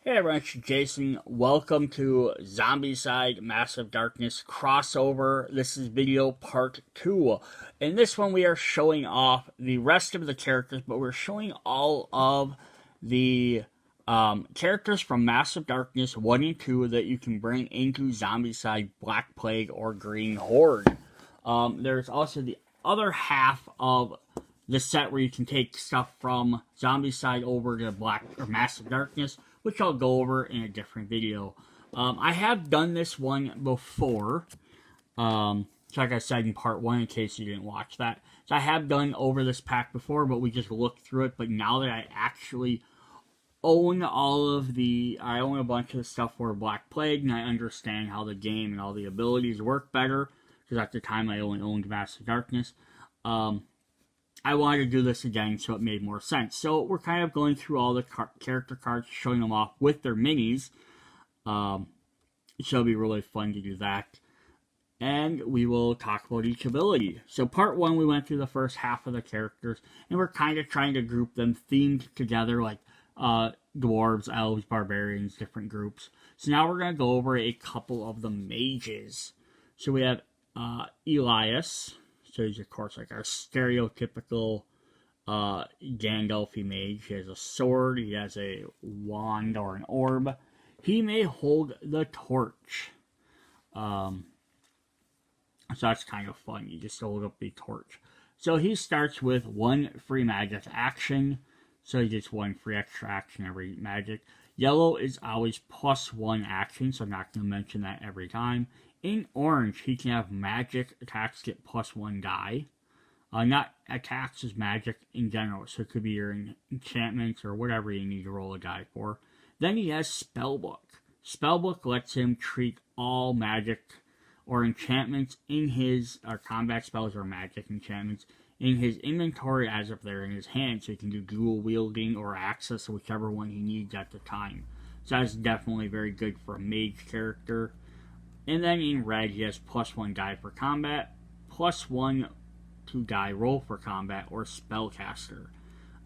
Hey everyone, it's Jason. Welcome to Zombicide Massive Darkness crossover. This is video part 2. In this one we are showing off the rest of the characters, but we're showing all of the characters from Massive Darkness 1 and 2 that you can bring into Zombicide, Black Plague, or Green Horde. There's also the other half of the set where you can take stuff from Zombicide over to Black or Massive Darkness, which I'll go over in a different video. I have done this one before, like I said in part 1, in case you didn't watch that. So I have done over this pack before, but we just looked through it. But now that I actually own I own a bunch of the stuff for Black Plague, and I understand how the game and all the abilities work better, because at the time I only owned Massive Darkness, I wanted to do this again, so it made more sense. So we're kind of going through all the character cards, showing them off with their minis. So it'll be really fun to do that. And we will talk about each ability. So part 1, we went through the first half of the characters, and we're kind of trying to group them themed together, like dwarves, elves, barbarians, different groups. So now we're going to go over a couple of the mages. So we have Elias. So he's, of course, like our stereotypical Gandalf-y mage. He has a sword, he has a wand or an orb. He may hold the torch. So that's kind of fun. You just hold up the torch. So he starts with 1 free magic action. So he gets 1 free extra action every magic. Yellow is always +1 action, so I'm not going to mention that every time. In orange, he can have magic attacks get +1 die. Not attacks as magic in general, so it could be your enchantments or whatever you need to roll a die for. Then he has Spellbook. Spellbook lets him treat all magic or enchantments in his, or combat spells or magic enchantments, in his inventory as if they're in his hand, so he can do dual wielding or access whichever one he needs at the time. So that's definitely very good for a mage character. And then in red, he has +1 die for combat, +1 to die roll for combat, or spellcaster.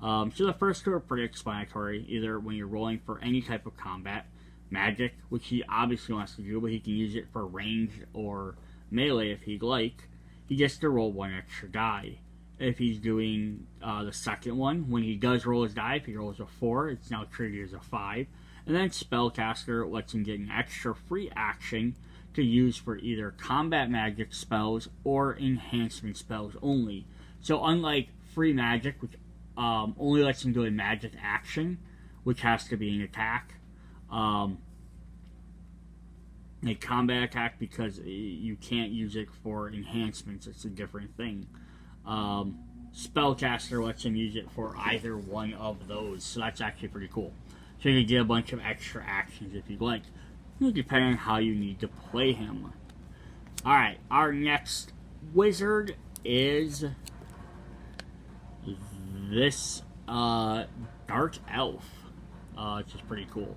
So the first 2 are pretty explanatory, either when you're rolling for any type of combat, magic, which he obviously wants to do, but he can use it for ranged or melee if he'd like. He gets to roll 1 extra die. If he's doing the second one, when he does roll his die, if he rolls a 4, it's now treated as a 5. And then spellcaster lets him get an extra free action to use for either combat magic spells or enhancement spells only. So unlike free magic, which only lets him do a magic action, which has to be an attack, a combat attack, because you can't use it for enhancements, it's a different thing. Spellcaster lets him use it for either one of those, so that's actually pretty cool. So you can get a bunch of extra actions if you'd like, depending on how you need to play him. Alright, our next wizard is this Dark Elf, which is pretty cool.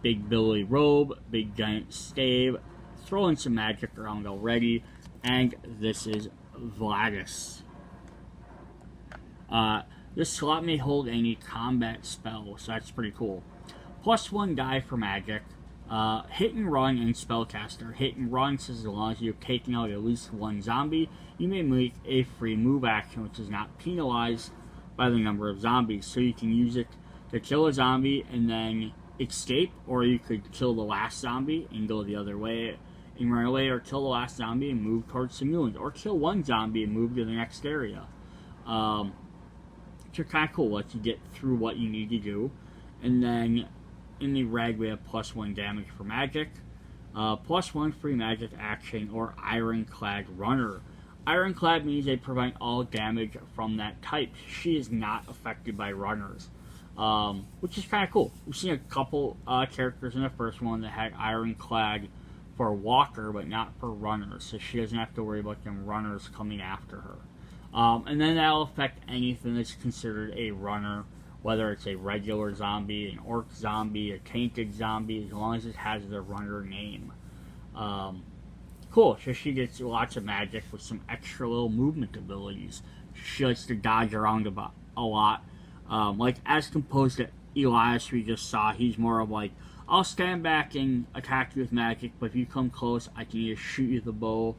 Big billy robe, big giant stave, throwing some magic around already, and this is Vladis. This slot may hold any combat spell, so that's pretty cool. +1 die for magic. Hit and run and spellcaster. Hit and run says as long as you've taken out at least 1 zombie, you may make a free move action, which is not penalized by the number of zombies. So you can use it to kill a zombie and then escape, or you could kill the last zombie and go the other way and run away, or kill the last zombie and move towards some new ones, or kill 1 zombie and move to the next area. Which are kind of cool, lets you get through what you need to do. And then in the red, we have +1 damage for magic, +1 free magic action, or Ironclad Runner. Ironclad means they prevent all damage from that type. She is not affected by runners, which is kind of cool. We've seen a couple characters in the first one that had Ironclad for walker, but not for runners, so she doesn't have to worry about them runners coming after her. And then that'll affect anything that's considered a runner, whether it's a regular zombie, an orc zombie, a tainted zombie, as long as it has the runner name. Cool, so she gets lots of magic with some extra little movement abilities. She likes to dodge around a lot, like as opposed to Elias we just saw, he's more of like, I'll stand back and attack you with magic, but if you come close, I can either shoot you with a bow,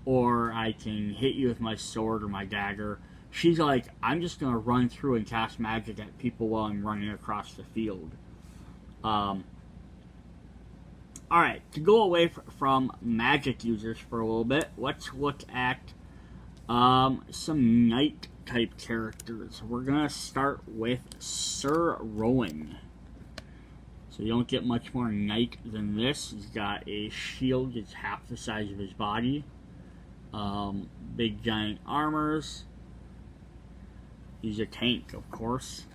or I can hit you with my sword or my dagger. She's like, I'm just going to run through and cast magic at people while I'm running across the field. Alright, to go away from magic users for a little bit, let's look at some knight type characters. We're going to start with Sir Rowan. So you don't get much more knight than this. He's got a shield that's half the size of his body. Big giant armors. He's a tank, of course.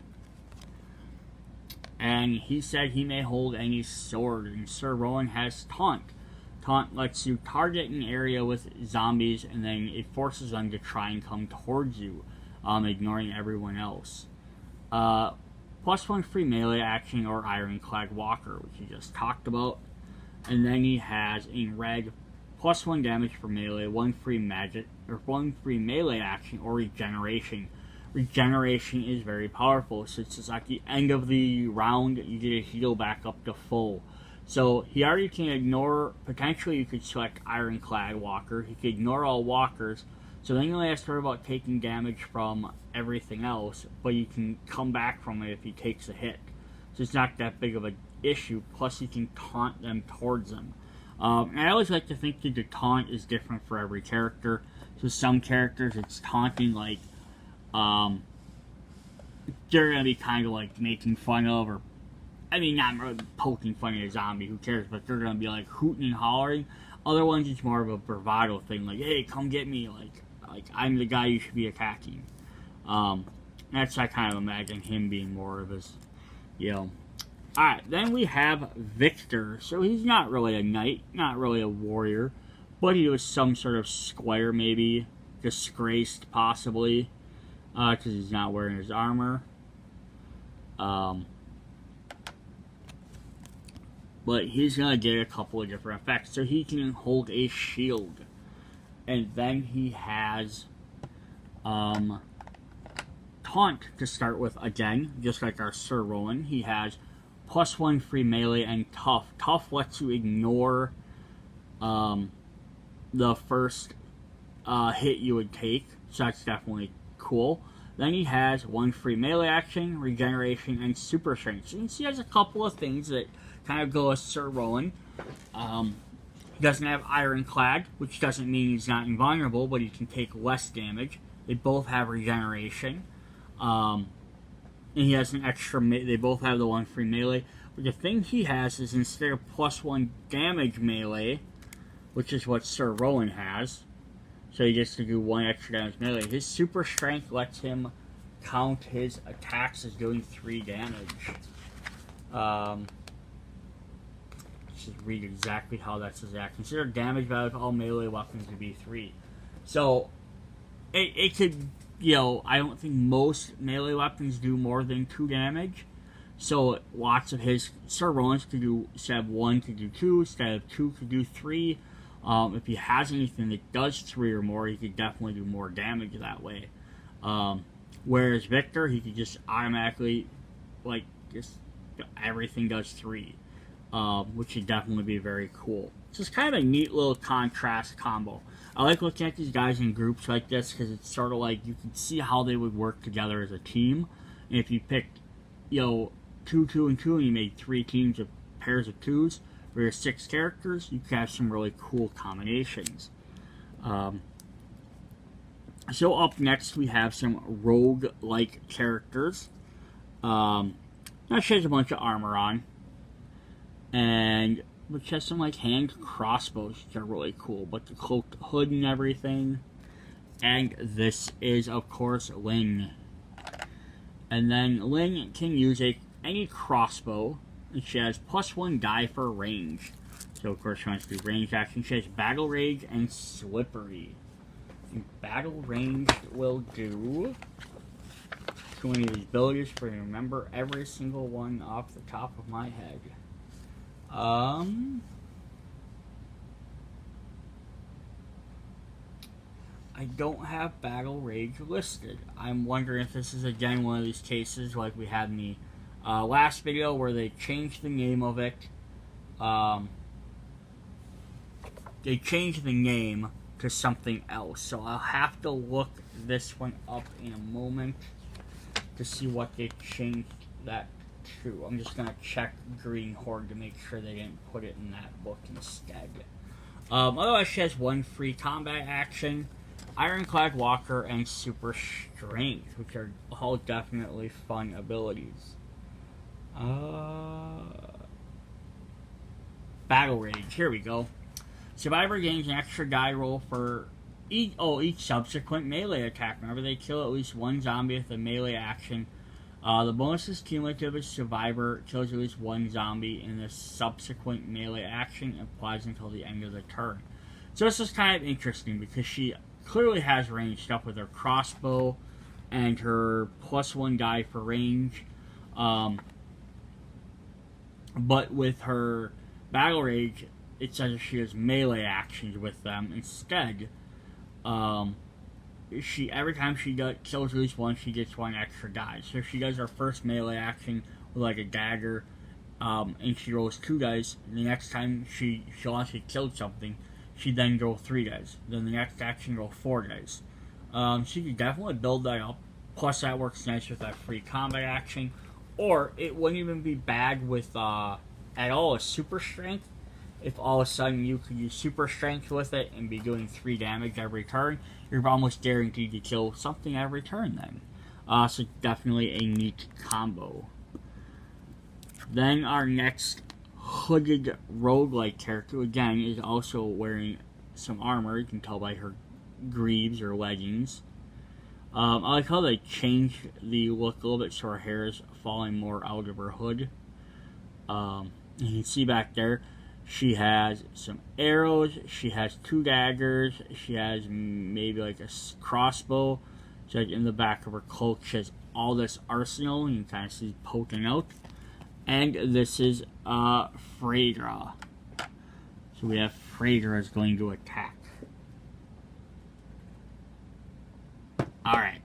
And he said he may hold any sword. And Sir Rowan has Taunt. Taunt lets you target an area with zombies, and then it forces them to try and come towards you, ignoring everyone else. +1 free melee action or Ironclad Walker, which he just talked about. And then he has in red +1 damage for melee, 1 free magic, or 1 free melee action or regeneration. Regeneration is very powerful, since it's at the end of the round, you get a heal back up to full. So he already can ignore, potentially you could select Ironclad Walker, he could ignore all walkers, so then you only have to worry about taking damage from everything else, but you can come back from it if he takes a hit. So it's not that big of an issue, plus you can taunt them towards them. And I always like to think that the taunt is different for every character. So some characters it's taunting like, they're going to be kind of like making fun of, or, I mean, not really poking fun at a zombie, who cares, but they're going to be like hooting and hollering. Other ones, it's more of a bravado thing, like, hey, come get me, like I'm the guy you should be attacking. That's, I kind of imagine him being more of his, you know. Alright, then we have Victor. So he's not really a knight, not really a warrior, but he was some sort of squire, maybe, disgraced, possibly. Because he's not wearing his armor. But he's going to get a couple of different effects. So he can hold a shield. And then he has Taunt to start with again, just like our Sir Rowan. He has +1 free melee and Tough. Tough lets you ignore the first hit you would take. So that's definitely cool. Then he has 1 free melee action, regeneration, and super strength. So you can see he has a couple of things that kind of go with Sir Rowan. He doesn't have Ironclad, which doesn't mean he's not invulnerable, but he can take less damage. They both have regeneration. And he has an extra, they both have the 1 free melee. But the thing he has is instead of +1 damage melee, which is what Sir Rowan has, so he gets to do 1 extra damage melee. His super strength lets him count his attacks as doing 3 damage. Let's just read exactly how that's exact. Consider damage value of all melee weapons to be 3. So, it could, you know, I don't think most melee weapons do more than 2 damage. So, lots of his Sir Rowan's could do, instead of 1 could do 2, instead of 2 could do 3. If he has anything that does 3 or more, he could definitely do more damage that way. Whereas Victor, he could just automatically, like, just everything does 3. Which would definitely be very cool. It's just kind of a neat little contrast combo. I like looking at these guys in groups like this because it's sort of like you can see how they would work together as a team. And if you picked, you know, 2, 2, and 2, and you made 3 teams of pairs of 2s for your 6 characters, you could have some really cool combinations. So up next we have some rogue-like characters. Now she has a bunch of armor on. And which has some like hand crossbows which are really cool, but the cloaked hood and everything. And this is of course Ling. And then Ling can use any crossbow, and she has +1 die for range. So of course she wants to do range action. She has battle rage and slippery. And battle range will do too many of these abilities for me to remember every single one off the top of my head. I don't have Battle Rage listed. I'm wondering if this is again one of these cases like we had in the last video where they changed the name of it. They changed the name to something else, so I'll have to look this one up in a moment to see what they changed that to. I'm just gonna check Green Horde to make sure they didn't put it in that book instead. Otherwise, she has one free combat action, Ironclad Walker, and Super Strength, which are all definitely fun abilities. Battle Rage, here we go. Survivor gains an extra die roll for each subsequent melee attack. Whenever they kill at least one zombie with a melee action, the bonus is cumulative as Survivor kills at least one zombie in the subsequent melee action and applies until the end of the turn. So this is kind of interesting because she clearly has range stuff with her crossbow and her +1 die for range. But with her Battle Rage, it says she has melee actions with them instead. Every time she kills at least one, she gets one extra die. So if she does her first melee action with like a dagger, and she rolls 2 dice, the next time she'll actually kill something, she then roll 3 dice. Then the next action roll 4 dice. She could definitely build that up. Plus that works nice with that free combat action. Or it wouldn't even be bad with at all a Super Strength. If all of a sudden you could use Super Strength with it and be doing 3 damage every turn, you're almost guaranteed to kill something every turn then. So definitely a neat combo. Then our next hooded roguelike character, again, is also wearing some armor. You can tell by her greaves or leggings. I like how they changed the look a little bit so her hair is falling more out of her hood. You can see back there, she has some arrows, she has 2 daggers, she has maybe like a crossbow. So like in the back of her cloak, she has all this arsenal, you can kind of see poking out. And this is Phaedra. So we have Phaedra is going to attack. Alright.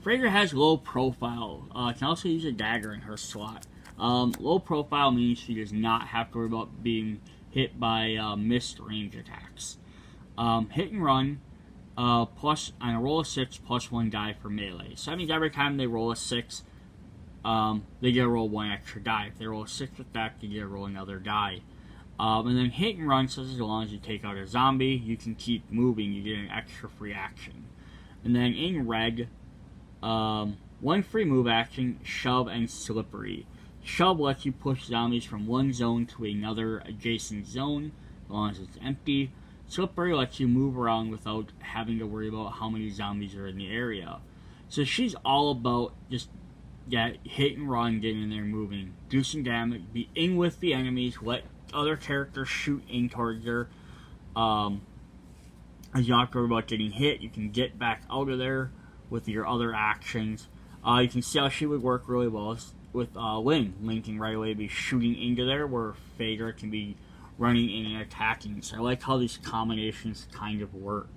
Phaedra has low profile. Can also use a dagger in her slot. Low profile means she does not have to worry about being hit by missed range attacks. Hit and run, plus on a roll of 6, +1 die for melee. So that means every time they roll a 6, they get to roll 1 extra die. If they roll a 6 with that, they get to roll another die. And then hit and run says as long as you take out a zombie, you can keep moving, you get an extra free action. And then in red, 1 free move action, shove and slippery. Shove lets you push zombies from one zone to another adjacent zone, as long as it's empty. Slippery lets you move around without having to worry about how many zombies are in the area. So she's all about just hit and run, get in there moving, do some damage, be in with the enemies, let other characters shoot in towards her. As you don't have to worry about getting hit, you can get back out of there with your other actions. You can see how she would work really well with Link. Link can right away be shooting into there, where Phaedra can be running in and attacking. So I like how these combinations kind of work.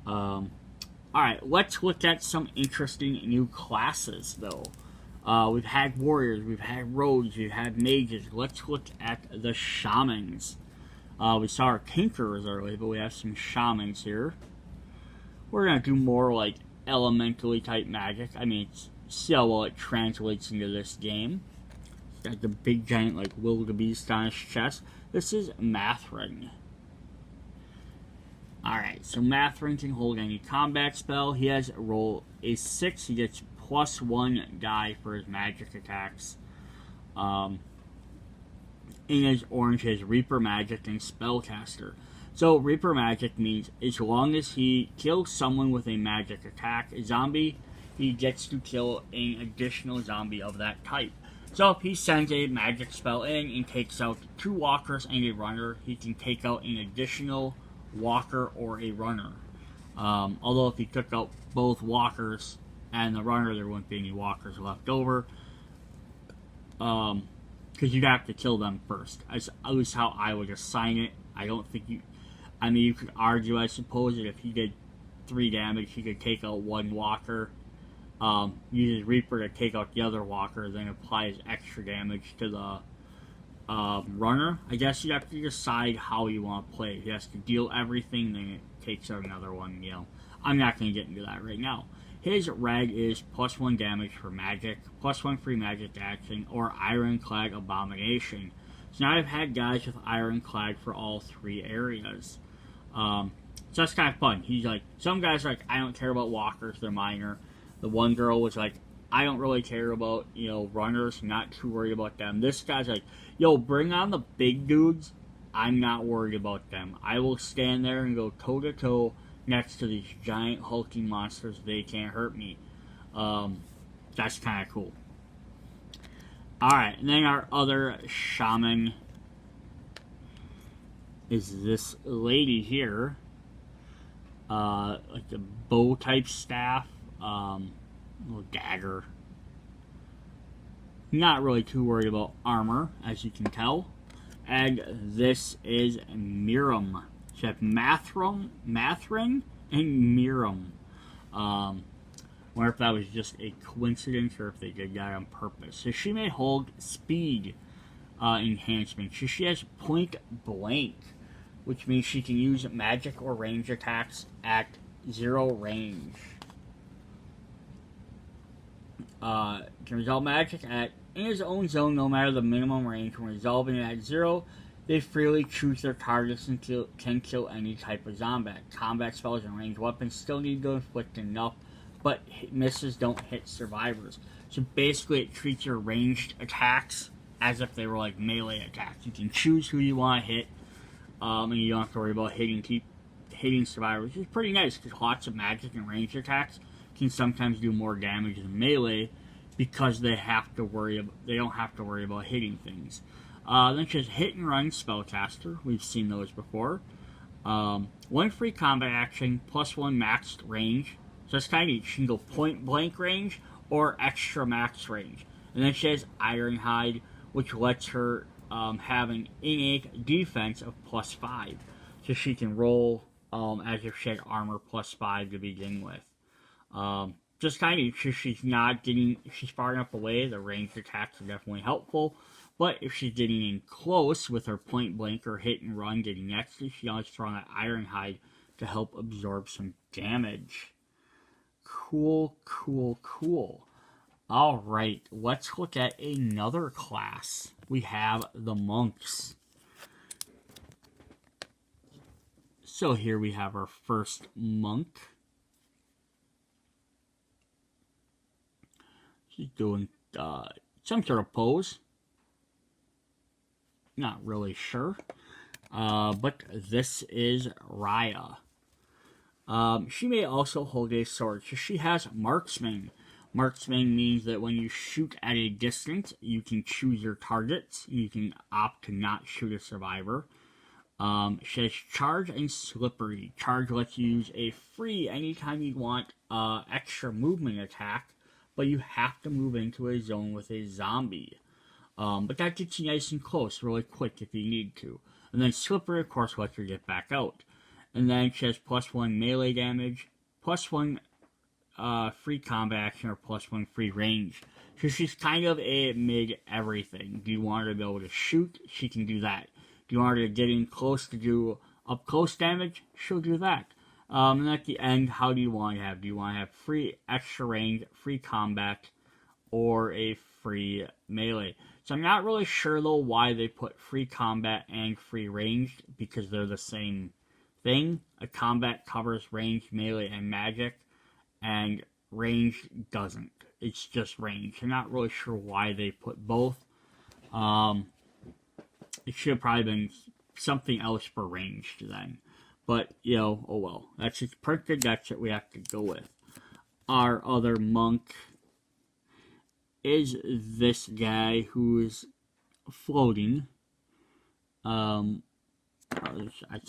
Alright, let's look at some interesting new classes, though. We've had warriors, we've had rogues, we've had mages. Let's look at the shamans. We saw our tinkerers earlier, but we have some shamans here. We're going to do more like elementally type magic. I mean, see how well it translates into this game. It's got the big giant like wildebeest on his chest. This is Mathrin. Alright, so Mathrin can hold any combat spell. He has a roll a 6. He gets +1 die for his magic attacks. In his orange, he has Reaper Magic and Spellcaster. So Reaper Magic means as long as he kills someone with a magic attack, a zombie, he gets to kill an additional zombie of that type. So if he sends a magic spell in and takes out 2 walkers and a runner, he can take out an additional walker or a runner. Although if he took out both walkers and the runner, there wouldn't be any walkers left over. Because you'd have to kill them first. At least how I would assign it. I don't think you... I mean, you could argue, I suppose, that if he did 3 damage, he could take out 1 walker Uses Reaper to take out the other walker, then applies extra damage to the runner. I guess you have to decide how you want to play. He has to deal everything, then it takes out another one. I'm not going to get into that right now. His reg is +1 damage for magic, +1 free magic action, or Ironclad Abomination. So now I've had guys with Ironclad for all 3 areas. So that's kind of fun. He's like, some guys are like, I don't care about walkers, they're minor. The one girl was like, I don't really care about, runners, not too worried about them. This guy's like, yo, bring on the big dudes. I'm not worried about them. I will stand there and go toe to toe next to these giant hulking monsters. They can't hurt me. That's kind of cool. Alright, and then our other shaman is this lady here. Like a bow type staff. Little dagger. Not really too worried about armor, as you can tell. And this is Miram. So you have Mathrin, and Miram. Wonder if that was just a coincidence or if they did that on purpose. So she may hold speed enhancement. So she has point blank, which means she can use magic or range attacks at 0 range. Can resolve magic in his own zone, no matter the minimum range. When resolving it at 0, they freely choose their targets and can kill any type of zombie. Combat spells and ranged weapons still need to inflict enough, but misses don't hit survivors. So basically, it treats your ranged attacks as if they were like melee attacks. You can choose who you want to hit, and you don't have to worry about hitting survivors. Which is pretty nice because lots of magic and ranged attacks can sometimes do more damage than melee because they don't have to worry about hitting things. Then she has Hit and Run Spellcaster. We've seen those before. 1 free combat action, +1 maxed range. So that's kind of neat. She can go point blank range or extra max range. And then she has Ironhide, which lets her have an innate defense of +5. So she can roll as if she had armor +5 to begin with. Just kind of, she's far enough away, the ranged attacks are definitely helpful. But if she's getting in close with her point blank or hit and run getting next to, she always throws that Ironhide to help absorb some damage. Cool. Alright, let's look at another class. We have the monks. So here we have our first monk. She's doing some sort of pose. Not really sure. But this is Raya. She may also hold a sword. So she has Marksman. Marksman means that when you shoot at a distance, you can choose your targets. You can opt to not shoot a survivor. She has Charge and Slippery. Charge lets you use a free anytime you want extra movement attack, but you have to move into a zone with a zombie. But that gets you nice and close really quick if you need to. And then Slippery, of course, lets her get back out. And then she has +1 melee damage, +1 free combat action, or +1 free range. So she's kind of a mid-everything. Do you want her to be able to shoot? She can do that. Do you want her to get in close to do up-close damage? She'll do that. And at the end, how do you want to have? Do you want to have free extra range, free combat, or a free melee? So I'm not really sure, though, why they put free combat and free range, because they're the same thing. A combat covers range, melee, and magic, and range doesn't. It's just range. I'm not really sure why they put both. It should have probably been something else for ranged then. But, oh well. That's just printed. That's what we have to go with. Our other monk is this guy who is floating. It's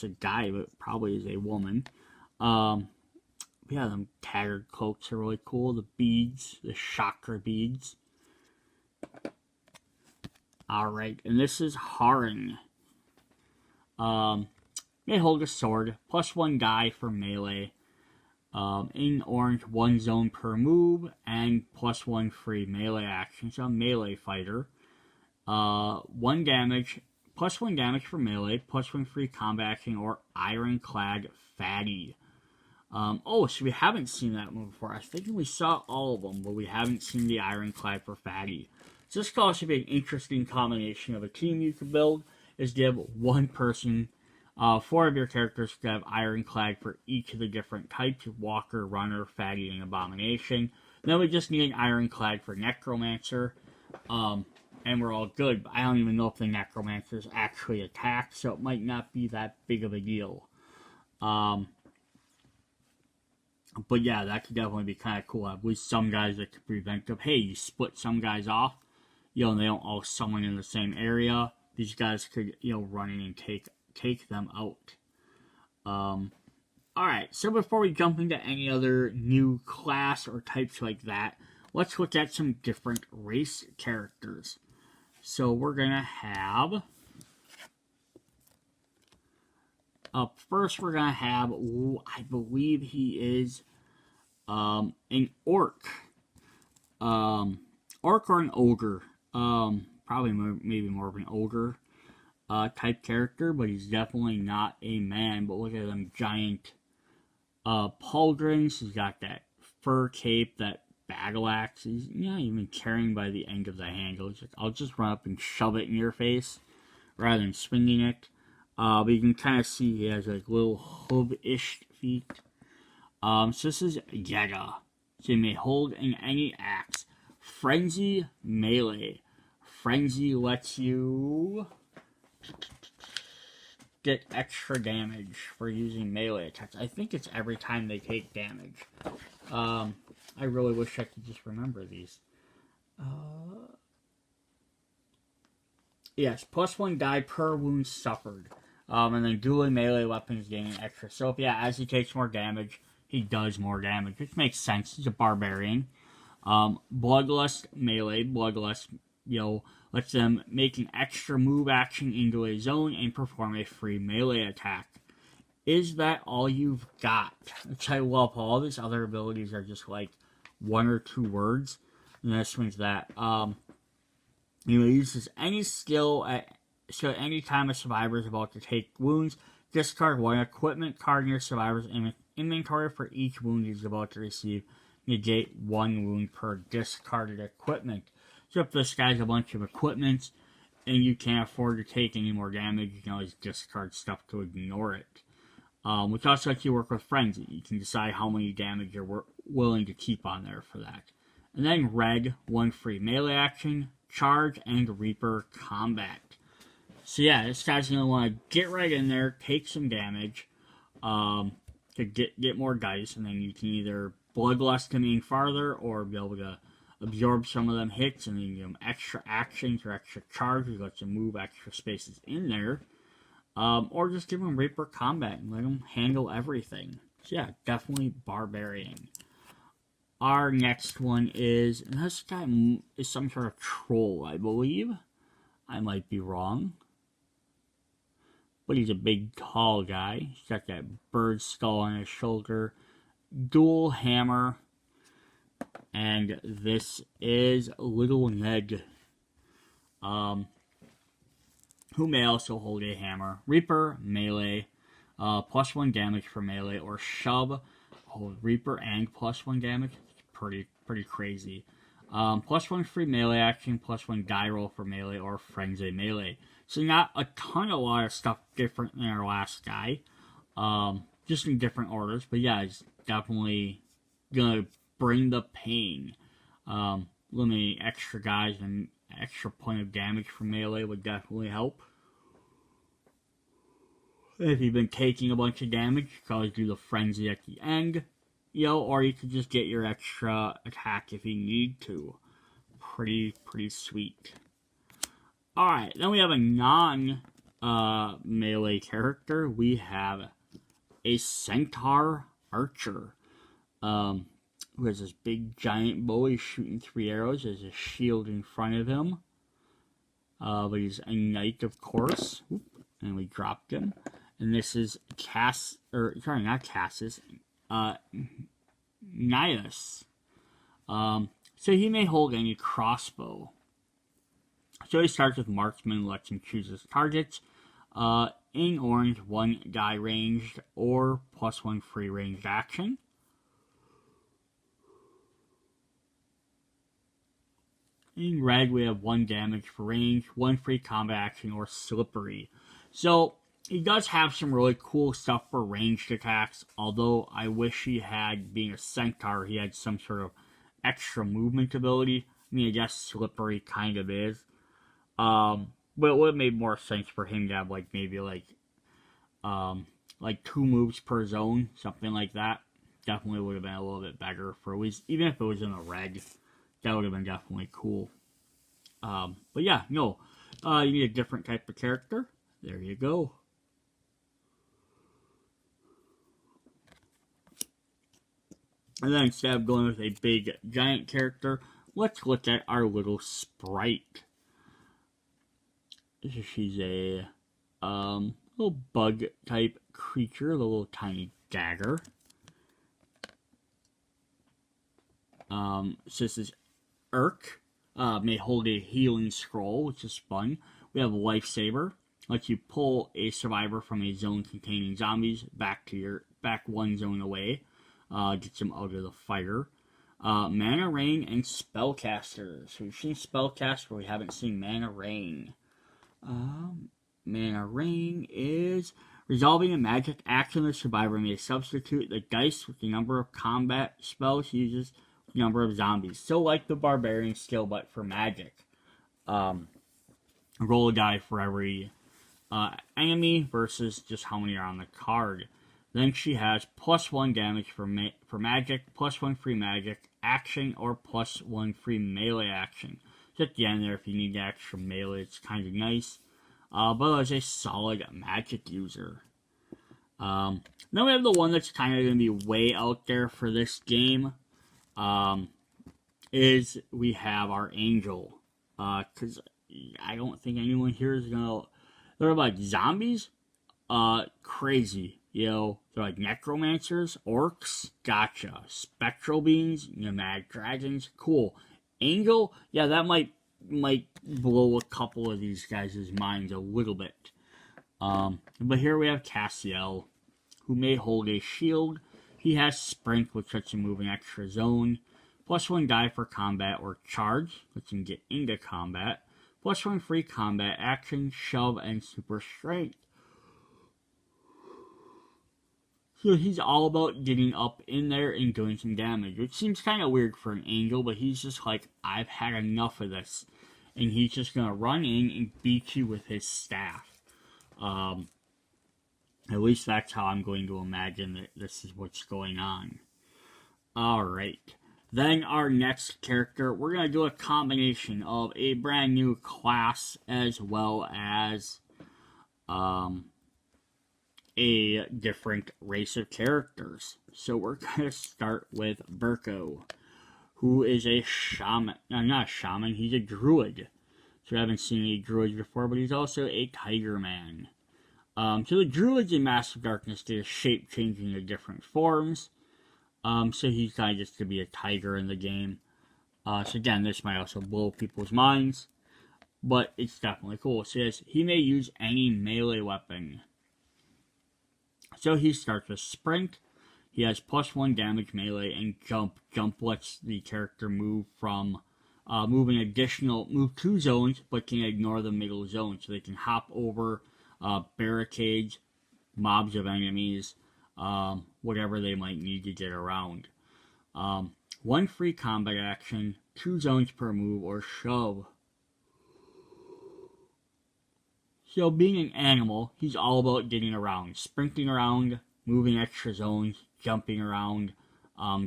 a guy, but probably is a woman. Yeah, them tattered cloaks are really cool. The beads, the chakra beads. Alright, and this is Haring. May hold a sword, +1 die for melee. In orange, 1 zone per move, and +1 free melee action. So a melee fighter. 1 damage, +1 damage for melee, +1 free combat action, or Ironclad Fatty. So we haven't seen that one before. I think we saw all of them, but we haven't seen the Ironclad for Fatty. So this could also be an interesting combination of a team you could build, is give one person, 4 of your characters could have Ironclad for each of the different types, Walker, Runner, Fatty, and Abomination. Then we just need an Ironclad for Necromancer, and we're all good. But I don't even know if the Necromancers actually attack, so it might not be that big of a deal. But yeah, that could definitely be kind of cool. At least some guys that could prevent them. Hey, you split some guys off, and they don't all summon in the same area. These guys could, run in and take them out. Alright, so before we jump into any other new class or types like that, let's look at some different race characters. So we're gonna have... Up first, we're gonna have, I believe he is an orc. Orc or an ogre. Probably maybe more of an ogre type character, but he's definitely not a man. But look at them giant pauldrons. He's got that fur cape, that battle axe. He's not even carrying by the end of the handle. He's like, I'll just run up and shove it in your face rather than swinging it. But you can kind of see he has like little hoof-ish feet. So this is Yetta. So you may hold in any axe. Frenzy melee. Frenzy lets you get extra damage for using melee attacks. I think it's every time they take damage. I really wish I could just remember these. Yes, +1 die per wound suffered. And then dueling melee weapons gaining extra. So, as he takes more damage, he does more damage, which makes sense. He's a barbarian. Bloodlust melee. Bloodlust, lets them make an extra move action into a zone and perform a free melee attack. Is that all you've got? Which I love. All these other abilities are just like 1 or 2 words. And this one's that. He uses any skill so any time a survivor is about to take wounds, discard 1 equipment card in your survivor's inventory for each wound he's about to receive. Negate 1 wound per discarded equipment. So if this guy's a bunch of equipment and you can't afford to take any more damage, you can always discard stuff to ignore it. Which also lets you work with Frenzy. You can decide how many damage you're willing to keep on there for that. And then red, 1 free melee action, charge, and Reaper combat. So this guy's going to want to get right in there, take some damage, to get more dice, and then you can either bloodlust him in farther, or be able to absorb some of them hits, and then give him extra actions or extra charges, let you move extra spaces in there, or just give him Reaper combat and let him handle everything. So definitely barbarian. Our next one is, and this guy is some sort of troll, I believe. I might be wrong. But he's a big, tall guy. He's got that bird skull on his shoulder. Dual hammer. And this is Little Ned. Who may also hold a hammer. Reaper, melee. +1 damage for melee. Or shove. Hold Reaper and +1 damage. Pretty crazy. +1 free melee action. +1 die roll for melee. Or frenzy melee. So not a lot of stuff different than our last guy. Just in different orders. But he's definitely gonna bring the pain. Eliminating extra guys and extra point of damage from melee would definitely help. If you've been taking a bunch of damage, you can always do the frenzy at the end. Or you could just get your extra attack if you need to. Pretty sweet. Alright, then we have a non-melee character. We have a Centaur Archer. Who has this big giant bow. He's shooting 3 arrows. There's a shield in front of him. But he's a knight, of course. Oop, and we dropped him. And this is not Cassis. Nihus. So he may hold any crossbow. So he starts with marksman, lets him choose his targets. In orange, 1 die ranged or +1 free ranged action. In red, we have 1 damage for range, 1 free combat action, or slippery. So he does have some really cool stuff for ranged attacks, although I wish he had, being a centaur, he had some sort of extra movement ability. I mean, I guess slippery kind of is. But it would have made more sense for him to have, like, maybe, like 2 moves per zone, something like that. Definitely would have been a little bit better for at least, even if it was in a red. That would have been definitely cool. But yeah, no. You need a different type of character. There you go. And then instead of going with a big, giant character, let's look at our little sprite. She's a little bug-type creature, a little tiny dagger. So this is Urk. May hold a healing scroll, which is fun. We have Lifesaver. Lets you pull a survivor from a zone containing zombies back 1 zone away. Gets them out of the fire. Mana Rain and Spellcaster. So we've seen Spellcaster, but we haven't seen Mana Rain. Mana Rain is resolving a magic action. The survivor may substitute the dice with the number of combat spells he uses with the number of zombies. So like the Barbarian skill, but for magic. Roll a die for every enemy versus just how many are on the card. Then she has +1 damage for magic, +1 free magic action, or +1 free melee action. So at the end there, if you need extra melee, it's kind of nice. But as a solid magic user. Then we have the one that's kind of going to be way out there for this game. Is we have our Angel. Because I don't think anyone here is going to... They're like zombies. Crazy. You know, they're like necromancers, orcs, gotcha. Spectral beings, nomadic dragons, cool. Angel, yeah, that might blow a couple of these guys' minds a little bit. But here we have Cassiel, who may hold a shield. He has Sprint, which lets him move an extra zone. +1 die for combat or charge, lets him get into combat. +1 free combat action, shove, and super strength. So he's all about getting up in there and doing some damage, which seems kind of weird for an Angel, but he's just like, I've had enough of this. And he's just going to run in and beat you with his staff. At least that's how I'm going to imagine that this is what's going on. Alright. Then our next character, we're going to do a combination of a brand new class as well as a different race of characters. So we're going to start with Burko, who is a shaman. No, not a shaman, he's a druid. So I haven't seen a druid before, but he's also a tiger man. So the druids in Massive Darkness, they're shape-changing to different forms. So he's kind of just to be a tiger in the game. So again, this might also blow people's minds, but it's definitely cool. It says, he may use any melee weapon. So he starts with Sprint. He has +1 damage melee and Jump. Jump lets the character move from, move 2 zones, but can ignore the middle zone. So they can hop over barricades, mobs of enemies, whatever they might need to get around. 1 free combat action, 2 zones per move, or shove. So being an animal, he's all about getting around, sprinting around, moving extra zones, jumping around,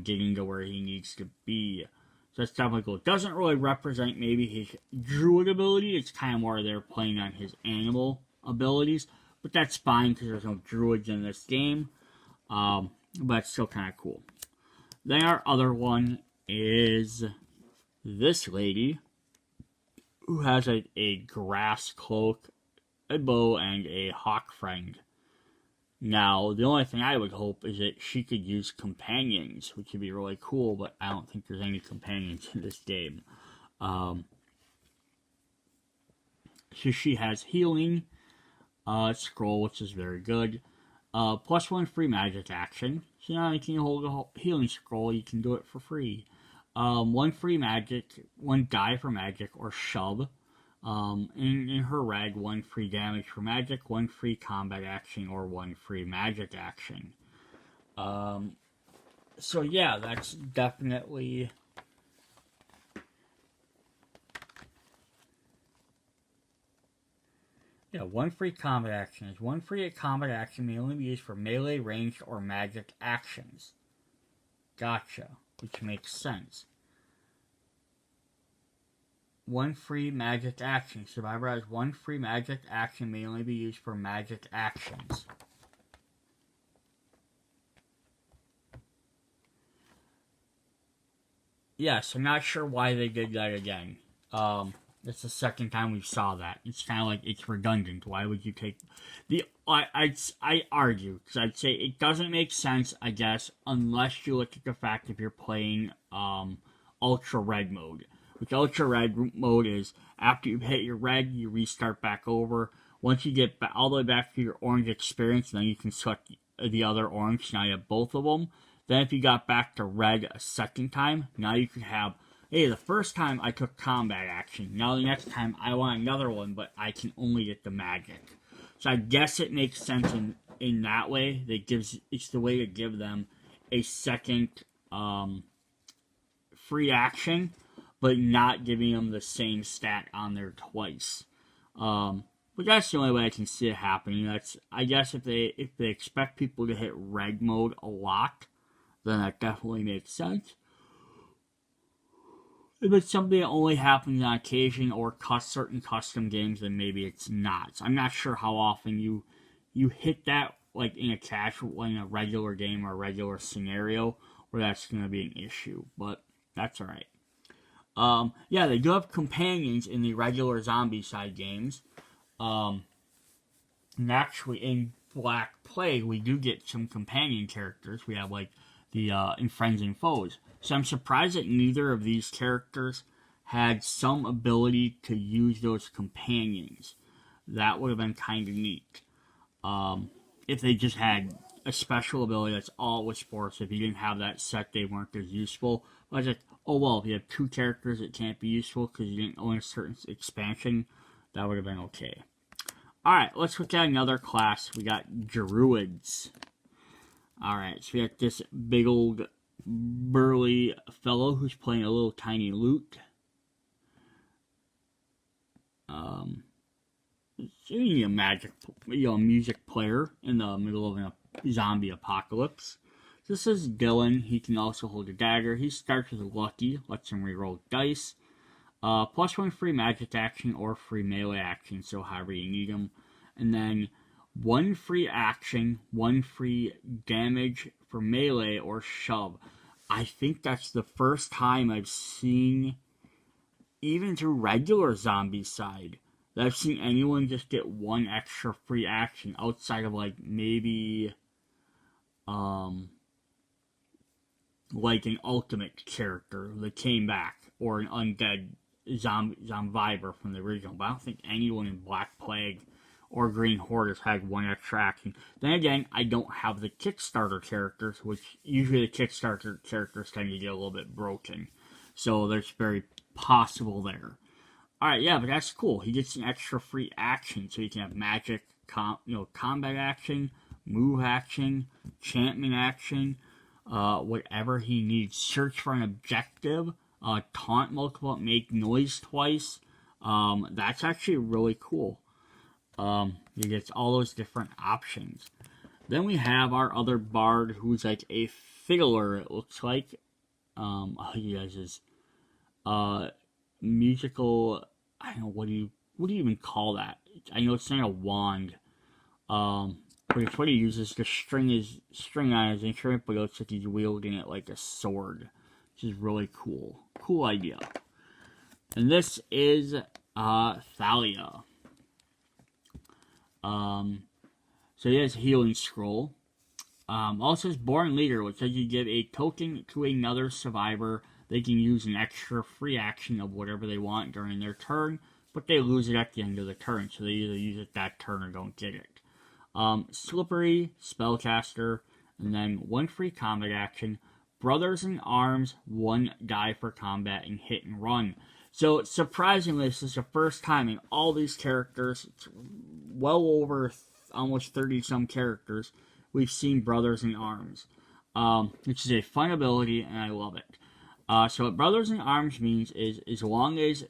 getting to where he needs to be. So that's definitely cool. It doesn't really represent maybe his druid ability, it's kind of more there playing on his animal abilities, but that's fine because there's no druids in this game, but it's still kind of cool. Then our other one is this lady, who has a grass cloak, a bow, and a hawk friend. Now, the only thing I would hope is that she could use companions, which would be really cool, but I don't think there's any companions in this game. So she has healing scroll, which is very good. Plus 1 free magic action. So now you can hold a healing scroll, you can do it for free. 1 free magic, 1 die for magic, or shove. In her reg, 1 free damage for magic, 1 free combat action, or 1 free magic action. So yeah, that's definitely... Yeah, 1 free combat action is 1 free combat action may only be used for melee, ranged, or magic actions. Gotcha, which makes sense. 1 free magic action. Survivor has 1 free magic action may only be used for magic actions. Yes, I'm not sure why they did that again. That's the second time we saw that. It's kind of like it's redundant. Why would you take the? I argue because I'd say it doesn't make sense. I guess unless you look at the fact if you're playing ultra red mode, which ultra red mode is after you hit your red, you restart back over. Once you get all the way back to your orange experience, then you can select the other orange. Now you have both of them. Then if you got back to red a second time, now you can have, hey, the first time I took combat action. Now the next time I want another one, but I can only get the magic. So I guess it makes sense in that way. It's the way to give them a second free action, but not giving them the same stat on there twice. But that's the only way I can see it happening. I guess if they expect people to hit red mode a lot, then that definitely makes sense. If it's something that only happens on occasion or certain custom games, then maybe it's not. So I'm not sure how often you hit that, like in a regular game or a regular scenario, where that's going to be an issue. But that's alright. Yeah, they do have companions in the regular Zombicide games. And actually, in Black Plague, we do get some companion characters. We have, like, the in Friends and Foes. So I'm surprised that neither of these characters had some ability to use those companions. That would have been kind of neat. If they just had a special ability that's all with sports. If you didn't have that set, they weren't as useful. But I was like, oh well, if you have 2 characters that can't be useful because you didn't own a certain expansion, that would have been okay. Alright, let's look at another class. We got Druids. Alright, so we got this big old burly fellow who's playing a little tiny lute. He's a music player in the middle of a zombie apocalypse. This is Dylan. He can also hold a dagger. He starts with Lucky, lets him reroll dice. Plus 1 free magic action or free melee action, so however you need them. And then 1 free action, 1 free damage for melee or shove. I think that's the first time I've seen, even through regular Zombicide, that I've seen anyone just get 1 extra free action outside of, like, maybe, like an ultimate character that came back, or an undead Zombiver from the original. But I don't think anyone in Black Plague or Green Horde has had 1 extra action. Then again, I don't have the Kickstarter characters, which usually the Kickstarter characters tend to get a little bit broken. So there's very possible there. Alright, yeah, but that's cool. He gets an extra free action, so he can have magic, combat action, move action, enchantment action, whatever he needs. Search for an objective, taunt multiple, make noise twice. That's actually really cool. He gets all those different options. Then we have our other bard who's like a fiddler, it looks like. He has his musical, I don't know, what do you even call that? I know it's not a wand. But it's what he uses to string on his instrument, but it looks like he's wielding it like a sword. Which is really cool. Cool idea. And this is Thalia. So he has Healing Scroll. Also, it's Born Leader, which says you give a token to another survivor. They can use an extra free action of whatever they want during their turn, but they lose it at the end of the turn, so they either use it that turn or don't get it. Slippery, Spellcaster, and then 1 free combat action. Brothers in Arms, 1 die for combat and hit and run. So, surprisingly, this is the first time in all these characters, it's well over almost 30-some characters, we've seen Brothers in Arms, which is a fun ability, and I love it. So what Brothers in Arms means is as long as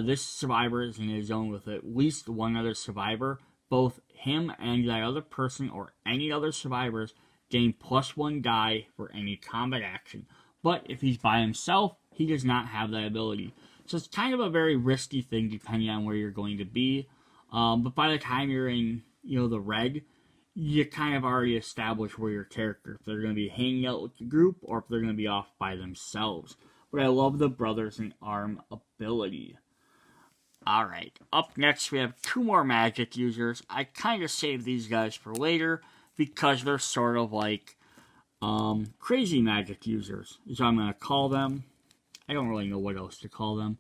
this survivor is in a zone with at least one other survivor, both him and that other person or any other survivors gain +1 die for any combat action. But if he's by himself, he does not have that ability. So it's kind of a very risky thing depending on where you're going to be. But by the time you're in, the red, you kind of already establish where your character, if they're going to be hanging out with the group or if they're going to be off by themselves. But I love the Brothers in Arm ability. Alright, up next we have 2 more magic users. I kind of saved these guys for later because they're sort of like crazy magic users, is what I'm going to call them. I don't really know what else to call them.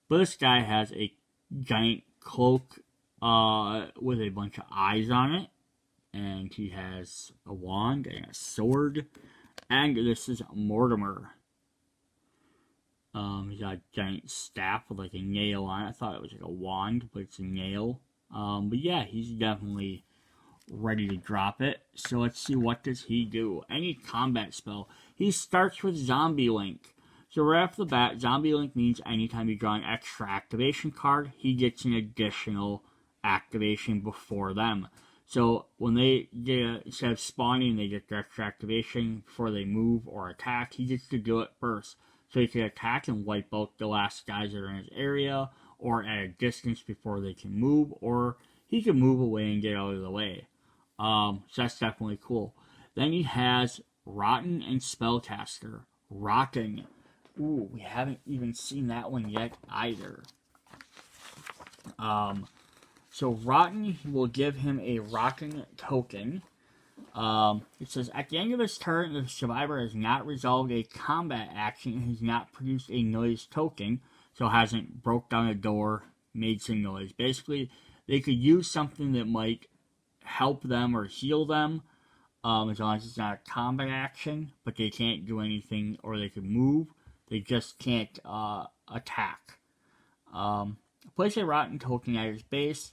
But this guy has a giant cloak with a bunch of eyes on it. And he has a wand and a sword. And this is Mortimer. He's got a giant staff with like a nail on it. I thought it was like a wand, but it's a nail. But yeah, he's definitely ready to drop it. So let's see, what does he do? Any combat spell. He starts with Zombie Link. So right off the bat, Zombie Link means anytime you draw an extra activation card, he gets an additional activation before them. So when they get, instead of spawning, they get their extra activation before they move or attack, he gets to do it first. So he can attack and wipe out the last guys that are in his area, or at a distance before they can move, or he can move away and get out of the way. So that's definitely cool. Then he has Rotten and Spellcaster. Rotten. Ooh, we haven't even seen that one yet either. So Rotten will give him a Rotten token. It says, at the end of his turn, the survivor has not resolved a combat action and has not produced a noise token, so hasn't broke down a door, made some noise. Basically, they could use something that might help them or heal them, as long as it's not a combat action, but they can't do anything, or they can move. They just can't attack. Place a Rotten token at his base.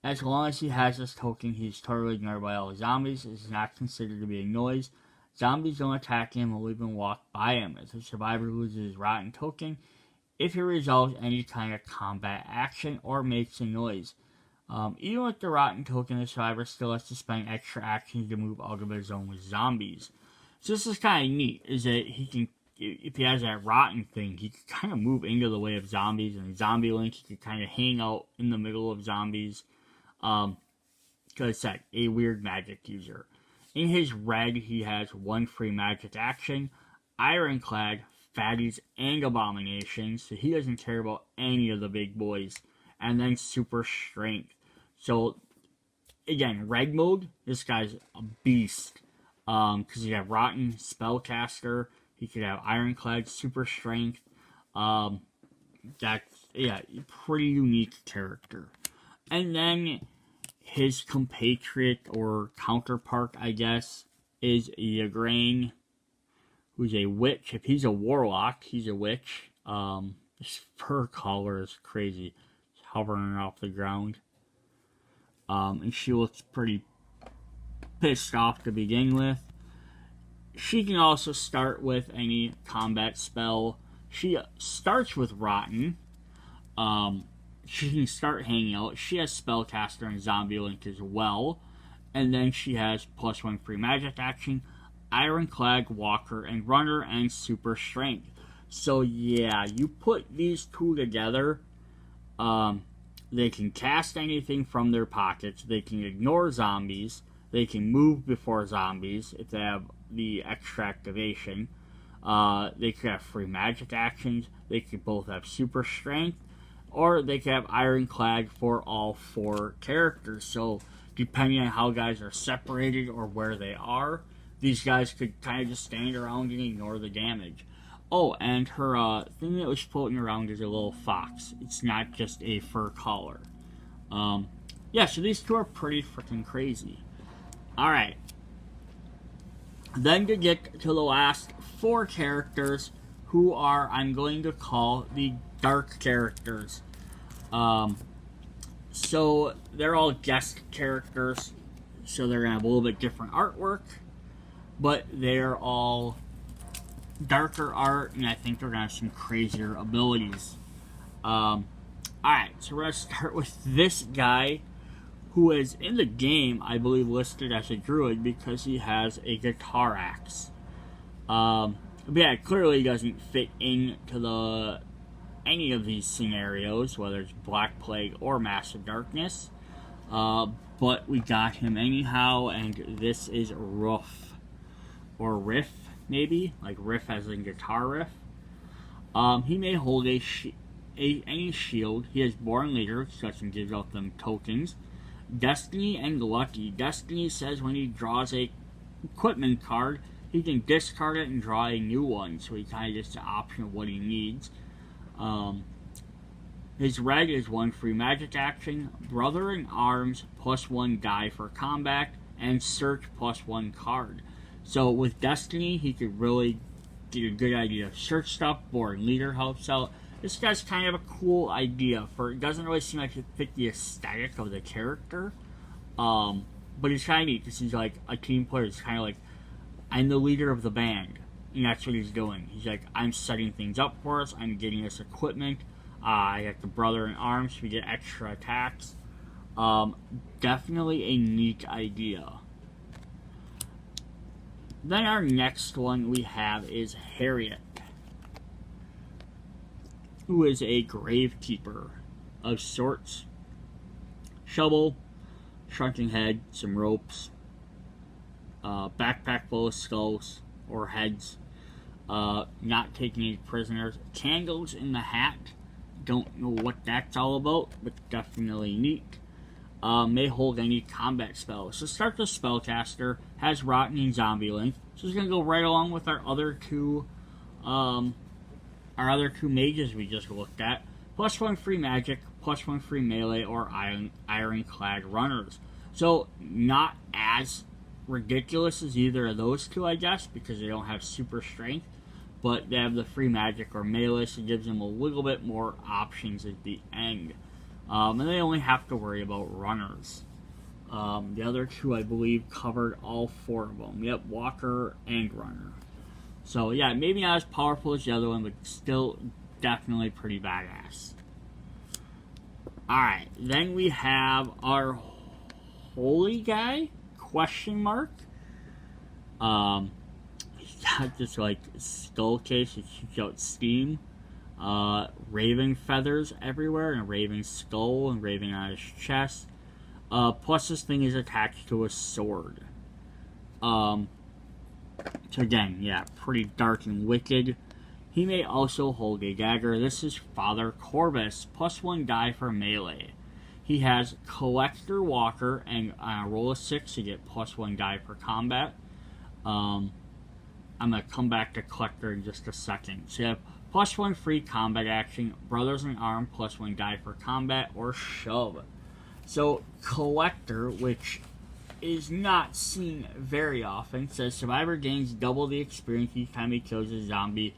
As long as he has this token, he's totally ignored by all the zombies. It is not considered to be a noise. Zombies don't attack him or even walk by him. If the survivor loses his Rotten token, if he resolves any kind of combat action or makes a noise. Even with the Rotten token, the survivor still has to spend extra actions to move out of his zone with zombies. So this is kind of neat, is that he can, if he has that Rotten thing, he can kind of move into the way of zombies, and Zombie Link, he can kind of hang out in the middle of zombies. Because I said, a weird magic user. In his red, he has 1 free magic action, Ironclad, Fatties, and Abominations, so he doesn't care about any of the big boys. And then Super Strength. So, again, red mode, this guy's a beast. Because you have Rotten, Spellcaster, he could have Ironclad, Super Strength. That's, yeah, pretty unique character. And then his compatriot or counterpart, I guess, is Ygraine, who's a witch. If he's a warlock, he's a witch. His fur color is crazy. It's hovering off the ground. And she looks pretty pissed off to begin with. She can also start with any combat spell. She starts with Rotten. She can start hanging out. She has Spellcaster and Zombie Link as well. And then she has +1 free magic action, Ironclad, Walker, and Runner, and Super Strength. So yeah, you put these 2 together, they can cast anything from their pockets, they can ignore zombies, they can move before zombies if they have the extra activation, they could have free magic actions, they could both have Super Strength, or they could have Ironclad for all 4 characters. So depending on how guys are separated or where they are, these guys could kind of just stand around and ignore the damage. Oh, and her thing that was floating around is a little fox. It's not just a fur collar. Yeah, so these two are pretty freaking crazy. Alright. Then to get to the last 4 characters, who are, I'm going to call, the dark characters. So they're all guest characters, so they're going to have a little bit different artwork, but they're all darker art, and I think they're going to have some crazier abilities. Alright, so we're going to start with this guy, who is in the game, I believe, listed as a druid because he has a guitar axe. But yeah, clearly he doesn't fit into any of these scenarios, whether it's Black Plague or Massive Darkness. But we got him anyhow, and this is Ruff. Or Riff, maybe? Like riff as in guitar riff. He may hold any shield. He has Born Leader, so that gives out them tokens. Destiny and Lucky. Destiny says when he draws a equipment card, he can discard it and draw a new one, so he kind of gets the option of what he needs. His red is 1 free magic action, Brother in Arms, +1 die for combat, and Search +1 card. So with Destiny, he could really get a good idea of search stuff. Born Leader helps out. This guy's kind of a cool idea. It doesn't really seem like it fit the aesthetic of the character. But it's kind of neat because he's like a team player. It's kind of like, I'm the leader of the band. And that's what he's doing. He's like, I'm setting things up for us. I'm getting us equipment. I got the Brother in Arms. We get extra attacks. Definitely a neat idea. Then our next one we have is Harriet, who is a gravekeeper of sorts. Shovel, shrunken head, some ropes, backpack full of skulls or heads, not taking any prisoners, candles in the hat. Don't know what that's all about, but definitely neat. May hold any combat spells. So start the spellcaster, has Rotten and Zombie Link, so it's going to go right along with our other two mages we just looked at. +1 free magic, +1 free melee, or ironclad runners. So not as ridiculous as either of those two, I guess, because they don't have super strength, but they have the free magic or melee, so it gives them a little bit more options at the end. And they only have to worry about runners. The other two, I believe, covered all 4 of them. Yep, Walker and Runner. So yeah, maybe not as powerful as the other one, but still definitely pretty badass. Alright, then we have our holy guy, ? He's got this like skull case that shoots out steam. Raven feathers everywhere, and a raven skull, and raven on his chest. Plus this thing is attached to a sword. So again, yeah, pretty dark and wicked. He may also hold a dagger. This is Father Corvus, +1 die for melee. He has Collector Walker, and on a roll of 6 you get +1 die for combat. I'm going to come back to Collector in just a second. So you have +1 free combat action, Brothers in Arm, +1 die for combat, or Shove. So Collector, which is not seen very often, says Survivor gains double the experience each time he kills a zombie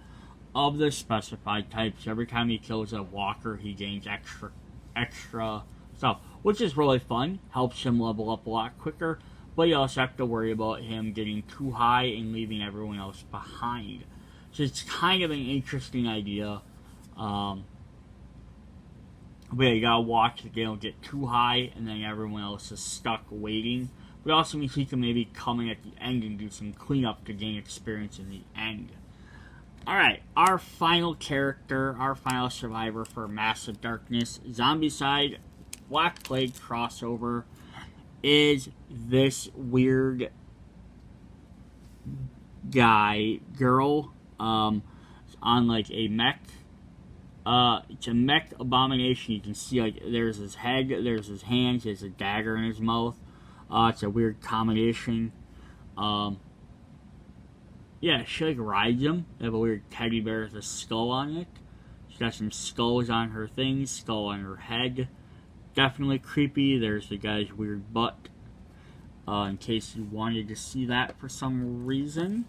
of the specified type. So every time he kills a walker, he gains extra stuff, which is really fun. Helps him level up a lot quicker, but you also have to worry about him getting too high and leaving everyone else behind. So it's kind of an interesting idea. But yeah, you gotta watch that they don't get too high and then everyone else is stuck waiting. But it also means he can maybe come in at the end and do some cleanup to gain experience in the end. Alright, our final character, our final survivor for Massive Darkness, Zombicide, Black Plague crossover, is this weird girl, on like a mech. It's a mech abomination. You can see like there's his head, there's his hands, he has a dagger in his mouth. It's a weird combination. Yeah, she like rides him. They have a weird teddy bear with a skull on it. She's got some skulls on her thing, skull on her head. Definitely creepy. There's the guy's weird butt. In case you wanted to see that for some reason.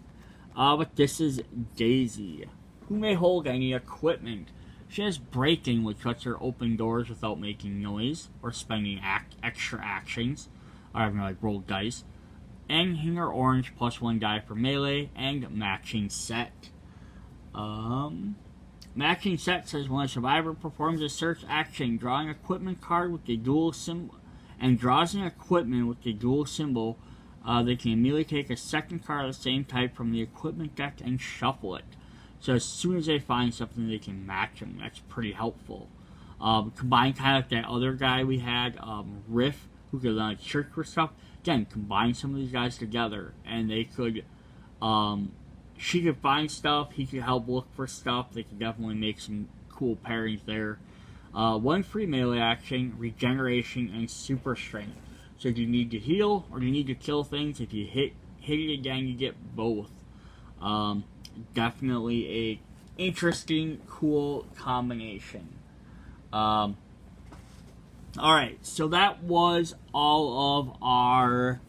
But this is Daisy, who may hold any equipment. She has braking, which lets her open doors without making noise or spending extra actions. Or having to like roll dice. And Hanger Orange +1 die for melee and matching set. Matching set says when a survivor performs a search action, drawing equipment card with the dual symbol, and draws an equipment with the dual symbol, they can immediately take a second card of the same type from the equipment deck and shuffle it. So as soon as they find something, they can match them. That's pretty helpful. Combine kind of like that other guy we had, Riff, who could search for stuff. Again, combine some of these guys together, and they could, she could find stuff, he could help look for stuff. They could definitely make some cool pairings there. 1 free melee action, regeneration, and super strength. So if you need to heal or you need to kill things, if you hit it again, you get both. Definitely a interesting, cool combination. Alright, so that was all of our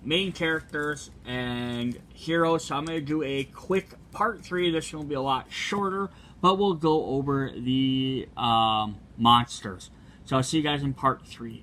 main characters and heroes. So I'm going to do a quick part 3. This one will be a lot shorter, but we'll go over the monsters. So I'll see you guys in part 3.